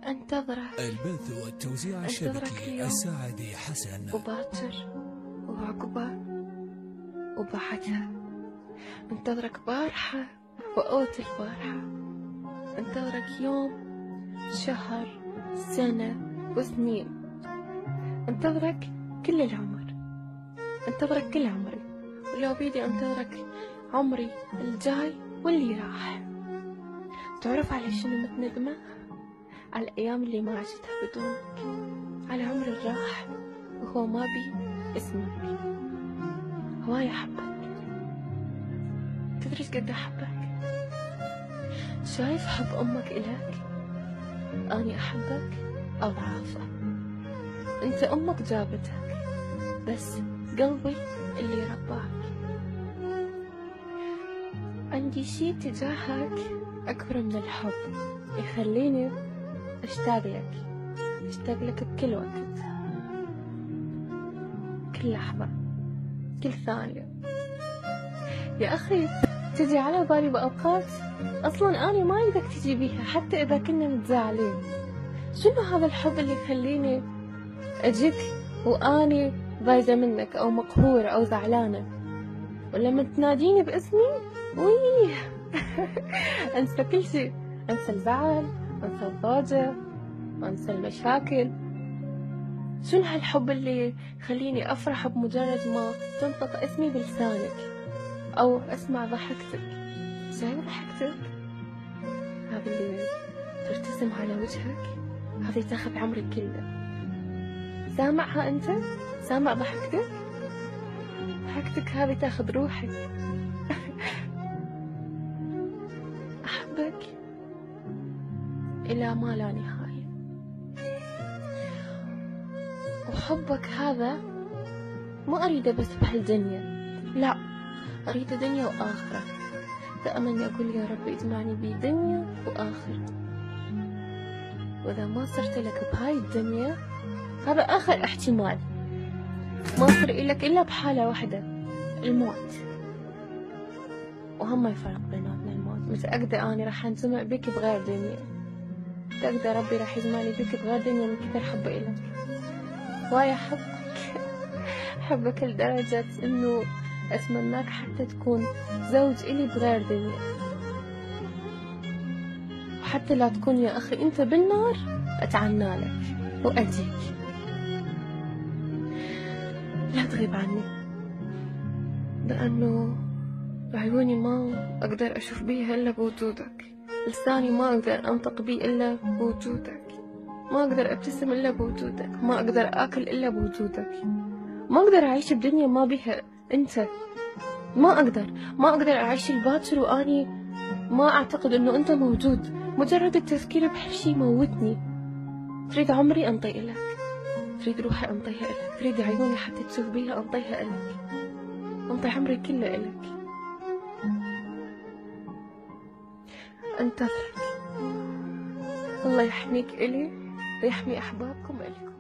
انتظره. البث والتوزيع الشبكي الساعدي حسن. وباكر وعقبه وبعدها. انتظرك بارحة وأوت البارحة. انتظرك يوم، شهر، سنة وسنين. انتظرك كل العمر. انتظرك كل عمري، ولو بيدي انتظرك عمري الجاي واللي راح. تعرف على شنو متندمة؟ على الأيام اللي ما عشتها بدونك، على عمري الراح وهو ما بي اسمك. هواي أحبك، تدري ايش قد أحبك؟ شايف حب أمك إلك؟ أني أحبك أضعافه. أنت أمك جابتك، بس قلبي اللي رباك. عندي شي تجاهك أكبر من الحب، يخليني أشتاق لك بكل وقت، كل لحظة، كل ثانية. يا أخي تجي على بالي بأوقات أصلا أنا ما يدك تجي بيها، حتى إذا كنا متزاعلين. شنو هذا الحب اللي يخليني أجيك وأني بايزة منك أو مقهورة أو زعلانة، ولما تناديني باسمي ويه أنسى كل شيء، أنسى الزعل، أنسى الضوجة، أنسى المشاكل. شنو هالحب اللي يخليني أفرح بمجرد ما تنطق اسمي بلسانك أو أسمع ضحكتك؟ شايف ضحكتك؟ هذه اللي ترتسم على وجهك، هذه تاخذ عمرك كله. سامعها أنت؟ سامع ضحكتك؟ ضحكتك هذه تاخذ روحك. أحبك إلى ما لا نهاية، وحبك هذا ما أريده بس بهالدنيا، لا، أريد دنيا وآخرة. دائما أقول يا رب اجمعني بدنيا وآخرة، وإذا ما صرت لك بهاي الدنيا هذا آخر احتمال، ما صر إلك إلا بحالة واحدة، الموت. وهم ما يفرق بيناتنا الموت. متأكدة أني راح أنجمع بك بغير دنيا، متأكدة ربي راح يجمعني بك بغير دنيا من كثر حبه إلك. وايا أحبك لدرجة إنه أتمناك حتى تكون زوج إلي بغير دنيا، وحتى لا تكون يا أخي أنت بالنار أتعنى لك وأجيك. لا تغيب عني، لأنه عيوني ما أقدر أشوف بيها إلا بوجودك، لساني ما أقدر أنطق بيه إلا بوجودك، ما أقدر أبتسم إلا بوجودك، ما أقدر آكل إلا بوجودك، ما أقدر أعيش بدنيا ما بيها أنت. ما أقدر أعيش الباكر وأني ما أعتقد إنه أنت موجود. مجرد التفكير بهالشي موتني. تريد عمري أنطيه لك، تريد روحي أنطيها لك، تريد عيوني حتى تشوف بيها أنطيها لك، أنطي عمري كله لك. انتظرك. الله يحميك إلي ويحمي أحبابكم إلكم.